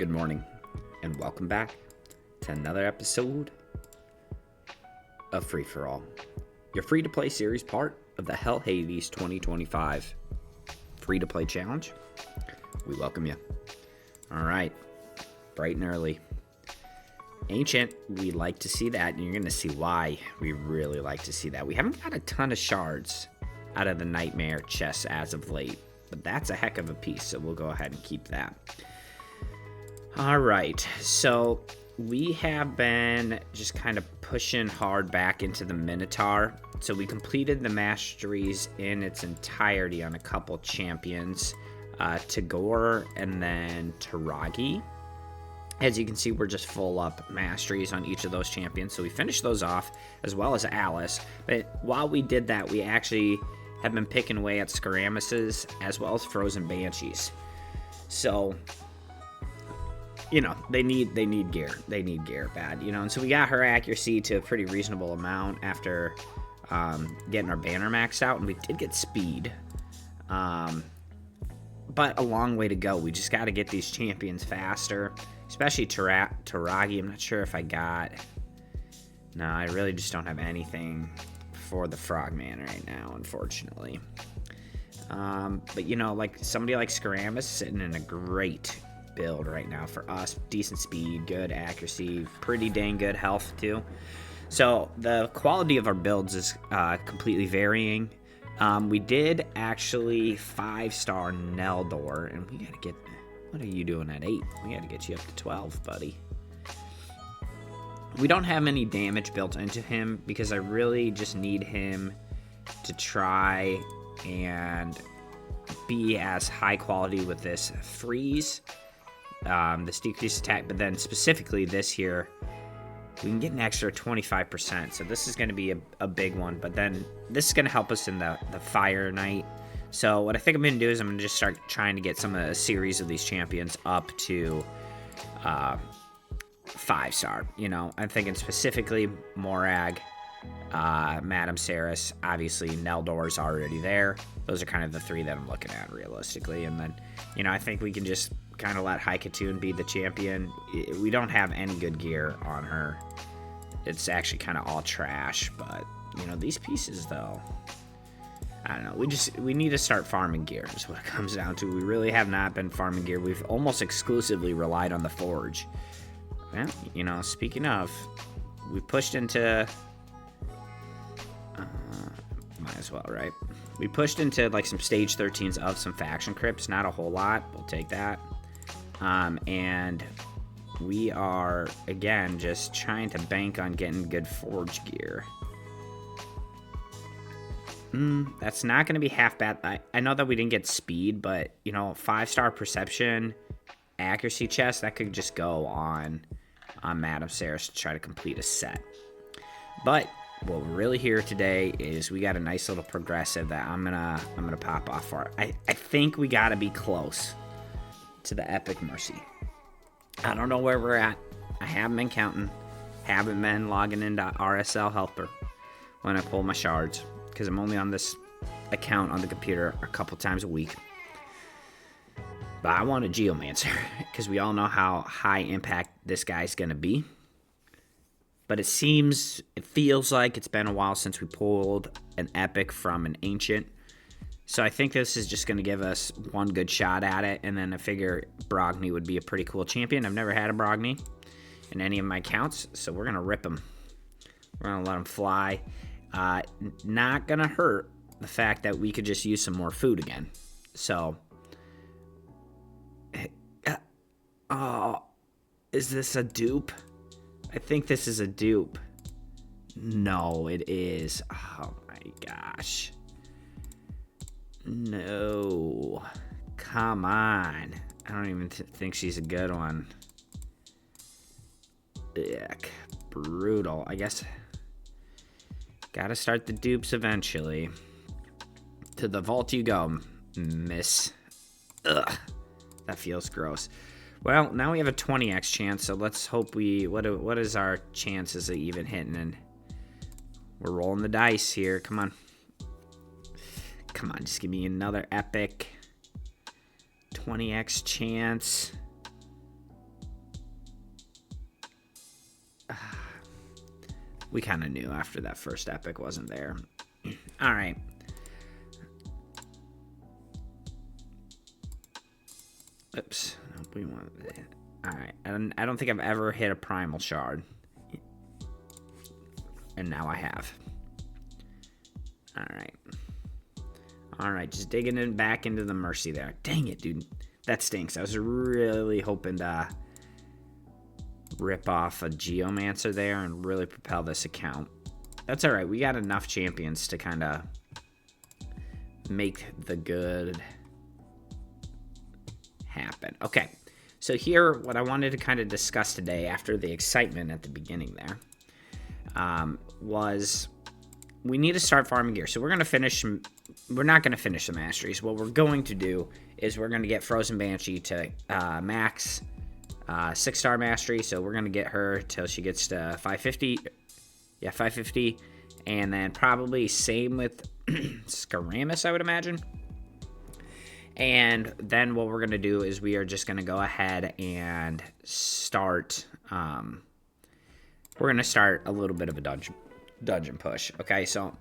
Good morning, and welcome back to another episode of Free For All, your free-to-play series part of the Hell Hades 2025 free-to-play challenge. We welcome you. All right, bright and early. Ancient, we like to see that, and you're going to see why we really like to see that. We haven't got a ton of shards out of the Nightmare chest as of late, but that's a heck of a piece, so we'll go ahead and keep that. All right, so we have been just kind of pushing hard back into the Minotaur. So we completed the masteries in its entirety on a couple champions, Tagore and then Taragi. As you can see, we're just full up masteries on each of those champions. So we finished those off, as well as Alice. But while we did that, we actually have been picking away at Skaramises, as well as Frozen Banshees. So, you know, they need gear. They need gear bad, you know. And so we got her accuracy to a pretty reasonable amount after getting our banner maxed out. And we did get speed. But a long way to go. We just got to get these champions faster. Especially Taragi. I'm not sure if I got... No, I really just don't have anything for the Frogman right now, unfortunately. But, you know, like somebody like Skaramis is sitting in a great build right now for us. Decent speed, good accuracy, pretty dang good health, too. So the quality of our builds is completely varying. We did actually 5-star Neldor, and we got to get... What are you doing at 8? We got to get you up to 12, buddy. We don't have any damage built into him because I really just need him to try and be as high quality with this freeze, this decreased attack, but then specifically this here, we can get an extra 25%. So this is going to be a big one, but then this is going to help us in the Fireknight. So what I think I'm going to do is I'm going to just start trying to get some of a series of these champions up to 5-star. You know, I'm thinking specifically Morag, Madame Saris, obviously Neldor's already there. Those are kind of the three that I'm looking at realistically. And then, you know, I think we can just kind of let Haikatun be the champion. We don't have any good gear on her. It's actually kind of all trash, but, you know, these pieces, though... I don't know, we need to start farming gear is what it comes down to. We really have not been farming gear. We've almost exclusively relied on the forge. Well, you know, speaking of, we pushed into... might as well, right? We pushed into, like, some stage 13s of some faction crypts. Not a whole lot. We'll take that. And we are, again, just trying to bank on getting good forge gear. That's not going to be half bad. I know that we didn't get speed, but, you know, 5-star perception, accuracy chest, that could just go on Madame Saris to try to complete a set. But what we're really here today is we got a nice little progressive that I'm gonna pop off for. I think we got to be close to the Epic Mercy. I don't know where we're at. I haven't been counting. Haven't been logging into RSL Helper when I pull my shards, because I'm only on this account on the computer a couple times a week. But I want a Geomancer, because we all know how high impact this guy's going to be. But it feels like it's been a while since we pulled an epic from an ancient. So I think this is just going to give us one good shot at it, and then I figure Brogni would be a pretty cool champion. I've never had a Brogni in any of my accounts, so we're going to rip him. We're going to let him fly. Not gonna hurt the fact that we could just use some more food again. So, oh, is this a dupe? I think this is a dupe. No, it is. Oh my gosh. No. Come on. I don't even think she's a good one. Yuck. Brutal. I guess... Gotta start the dupes eventually. To the vault you go, miss. Ugh. That feels gross. Well, now we have a 20x chance, so let's hope we... What is our chances of even hitting? And we're rolling the dice here. Come on. Come on, just give me another epic. 20x chance. We kind of knew after that first epic wasn't there. All right. Oops. We want. All right. I don't think I've ever hit a primal shard, and now I have. All right. All right. Just digging in back into the mercy there. Dang it, dude. That stinks. I was really hoping to rip off a Geomancer there and really propel this account. That's all right. We got enough champions to kind of make the good happen. Okay. So here, what I wanted to kind of discuss today after the excitement at the beginning there was we need to start farming gear. So we're not going to finish the masteries. What we're going to do is we're going to get Frozen Banshee to max 6-star mastery. So we're going to get her till she gets to 550. Yeah, 550. And then probably same with Skaramis, I would imagine. And then what we're going to do is we are just going to go ahead and start. We're going to start a little bit of a dungeon push. Okay, so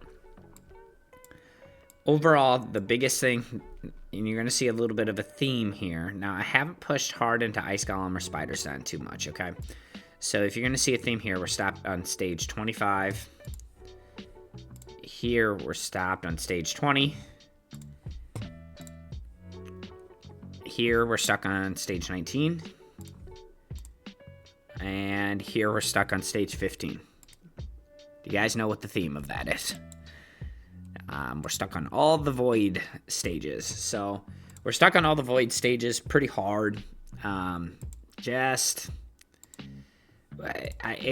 overall, the biggest thing, and you're going to see a little bit of a theme here. Now, I haven't pushed hard into Ice Golem or Spider Sen too much, okay? So if you're going to see a theme here, we're stopped on stage 25. Here, we're stopped on stage 20. Here, we're stuck on stage 19. And here, we're stuck on stage 15. Do you guys know what the theme of that is? We're stuck on all the void stages. So we're stuck on all the void stages pretty hard. It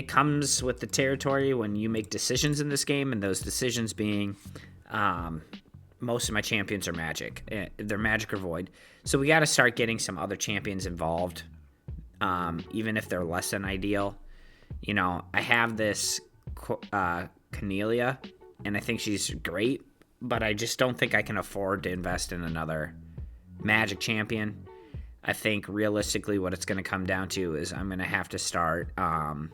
comes with the territory when you make decisions in this game, and those decisions being most of my champions are magic. They're magic or void. So we got to start getting some other champions involved, even if they're less than ideal. You know, I have this Cornelia, and I think she's great, but I just don't think I can afford to invest in another magic champion. I think realistically what it's going to come down to is I'm going to have to start, that's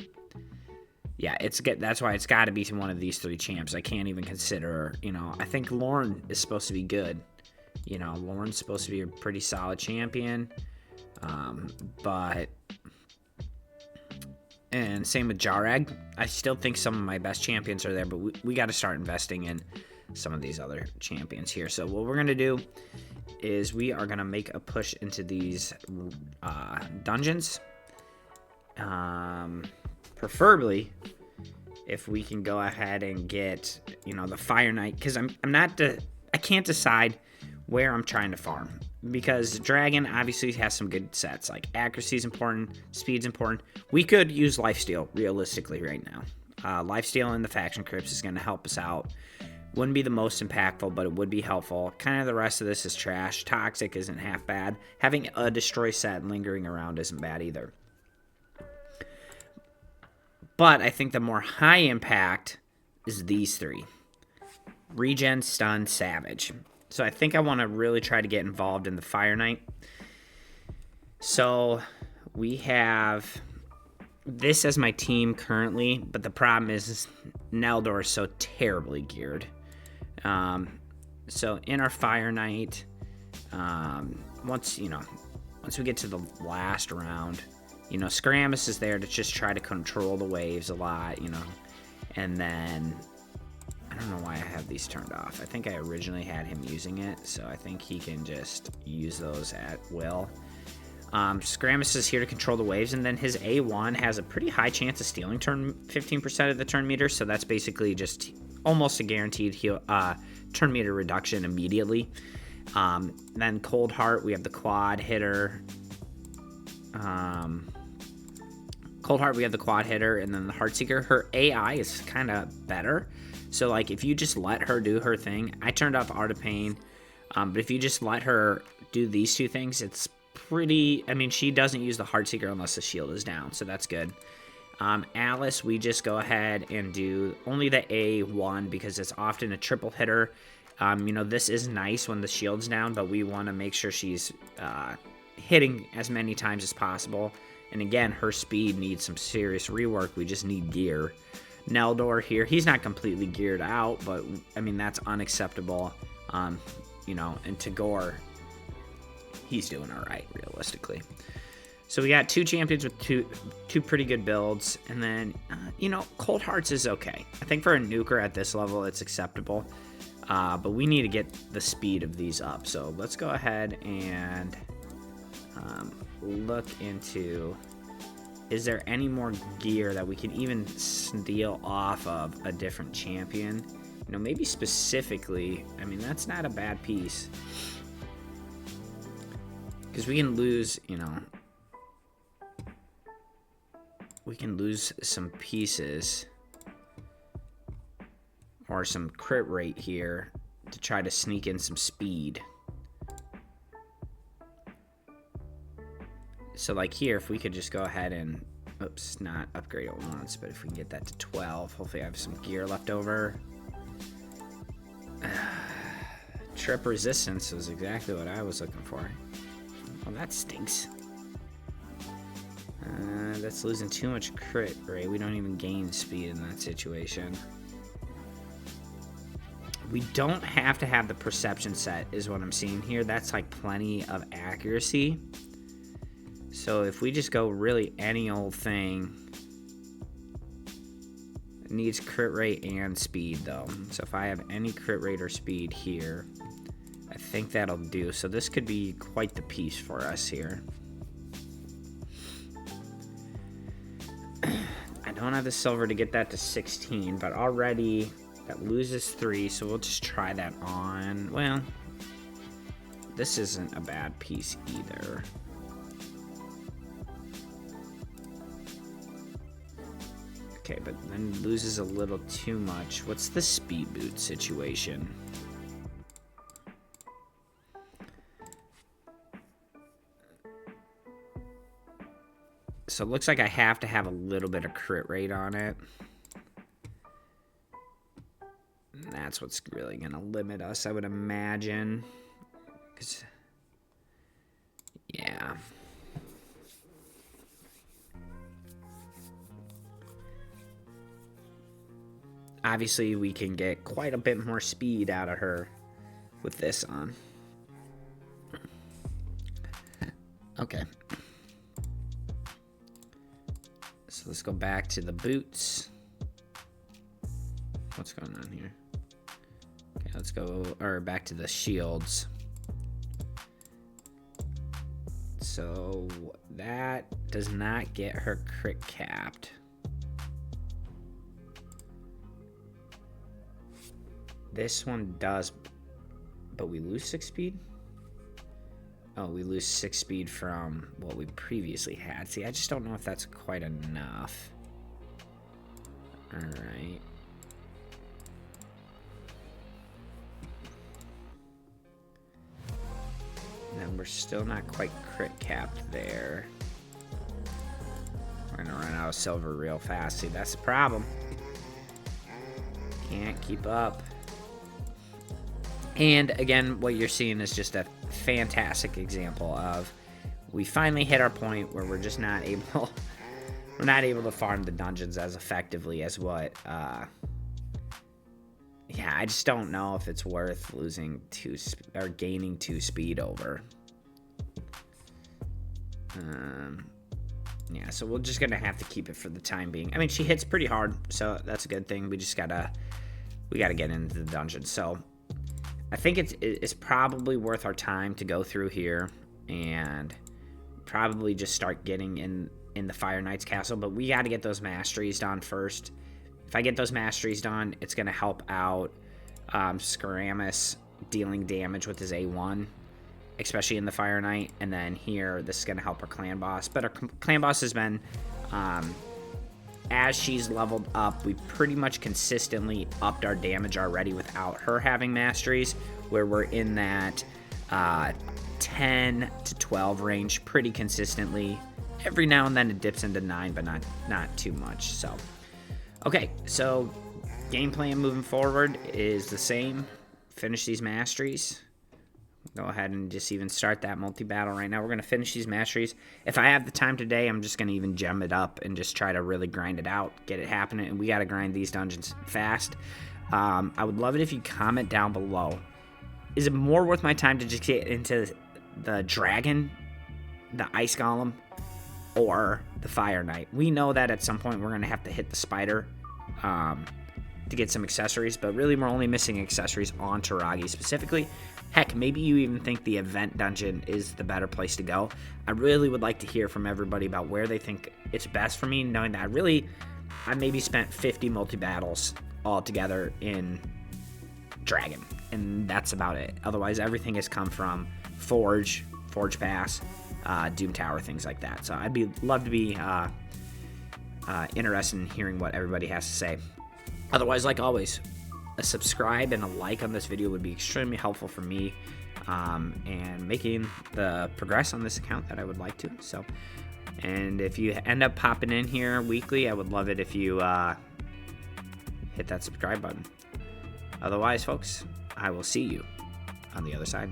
why it's got to be one of these 3 champs. I can't even consider, I think Lorne is supposed to be good. Lorne's supposed to be a pretty solid champion, and same with Jarag. I still think some of my best champions are there, but we got to start investing in some of these other champions here. So what we're going to do is we are going to make a push into these dungeons. Preferably, if we can go ahead and get, the Fireknight, because I can't decide where I'm trying to farm. Because Dragon obviously has some good sets, like accuracy is important, speed's important. We could use Lifesteal realistically right now. Lifesteal in the faction crypts is going to help us out. Wouldn't be the most impactful, but it would be helpful. Kind of the rest of this is trash. Toxic isn't half bad. Having a destroy set lingering around isn't bad either. But I think the more high impact is these 3. Regen, Stun, Savage. So I think I want to really try to get involved in the Fireknight. So we have this as my team currently, but the problem is Neldor is so terribly geared. So in our Fireknight, once we get to the last round, Skaramis is there to just try to control the waves a lot, and then I don't know why I have these turned off. I think I originally had him using it, so I think he can just use those at will. Skaramis is here to control the waves, and then his A1 has a pretty high chance of stealing 15% of the turn meter, so that's basically just almost a guaranteed turn meter reduction immediately. Then Cold Heart, we have the quad hitter. And then the Heartseeker. Her AI is kind of better. So, like, if you just let her do her thing, I turned off Art of Pain, but if you just let her do these 2 things, it's pretty, she doesn't use the Heartseeker unless the shield is down, so that's good. Alice, we just go ahead and do only the A1 because it's often a triple hitter. This is nice when the shield's down, but we want to make sure she's hitting as many times as possible. And again, her speed needs some serious rework. We just need gear. Neldor here. He's not completely geared out, but I mean, that's unacceptable. You know, and Tagore, he's doing all right, realistically. So we got 2 champions with two pretty good builds, and then, you know, Cold Hearts is okay. I think for a nuker at this level, it's acceptable, but we need to get the speed of these up. So let's go ahead and look into, is there any more gear that we can even steal off of a different champion? You know, maybe specifically, I mean, that's not a bad piece. Because we can lose, you know, we can lose some pieces or some crit rate here to try to sneak in some speed. So like here, if we could just go ahead and, oops, not upgrade at once, but if we can get that to 12, hopefully I have some gear left over. Trip resistance was exactly what I was looking for. Well, that stinks. That's losing too much crit rate. We don't even gain speed in that situation. We don't have to have the perception set, is what I'm seeing here. That's like plenty of accuracy. So if we just go really any old thing, it needs crit rate and speed though. So if I have any crit rate or speed here, I think that'll do. So this could be quite the piece for us here. I don't have the silver to get that to 16, but already that loses 3, so we'll just try that on. Well, this isn't a bad piece either. Okay, but then loses a little too much. What's the speed boot situation? So it looks like I have to have a little bit of crit rate on it. And that's what's really going to limit us, I would imagine. 'Cause, yeah. Obviously, we can get quite a bit more speed out of her with this on. Okay. So let's go back to the boots. What's going on here? Okay, let's go, or back to the shields. So that does not get her crit capped. This one does, but we lose 6 speed? Oh, we lose 6 speed from what we previously had. See, I just don't know if that's quite enough. Alright. And we're still not quite crit capped there. We're gonna run out of silver real fast. See, that's the problem. Can't keep up. And again, what you're seeing is just a fantastic example of we finally hit our point where we're just not able to farm the dungeons as effectively as what yeah, I just don't know if it's worth losing 2 or gaining 2 speed over. Yeah, so we're just gonna have to keep it for the time being. I mean, she hits pretty hard, so that's a good thing. We just gotta get into the dungeon. So I think it's probably worth our time to go through here and probably just start getting in the Fireknight's castle, but we got to get those masteries done first. If I get those masteries done, it's going to help out Skaramis dealing damage with his A1, especially in the Fireknight, and then here, this is going to help our clan boss. But our clan boss has been, as she's leveled up, we pretty much consistently upped our damage already without her having masteries, where we're in that 10 to 12 range pretty consistently. Every now and then it dips into 9, but not too much. So, okay, so game plan moving forward is the same. Finish these masteries. Go ahead and just even start that multi-battle right now. We're going to finish these masteries. If I have the time today, I'm just going to even gem it up and just try to really grind it out, get it happening. And we got to grind these dungeons fast. I would love it if you comment down below. Is it more worth my time to just get into the dragon, the ice golem, or the Fireknight? We know that at some point we're going to have to hit the spider to get some accessories, but really we're only missing accessories on Taragi specifically. Heck, maybe you even think the event dungeon is the better place to go. I really would like to hear from everybody about where they think it's best for me, knowing that I maybe spent 50 multi-battles all together in Dragon, and that's about it. Otherwise, everything has come from Forge Pass, Doom Tower, things like that. So I'd love to be interested in hearing what everybody has to say. Otherwise, like always, a subscribe and a like on this video would be extremely helpful for me and making the progress on this account that I would like to. So, and if you end up popping in here weekly, I would love it if you hit that subscribe button. Otherwise, folks, I will see you on the other side.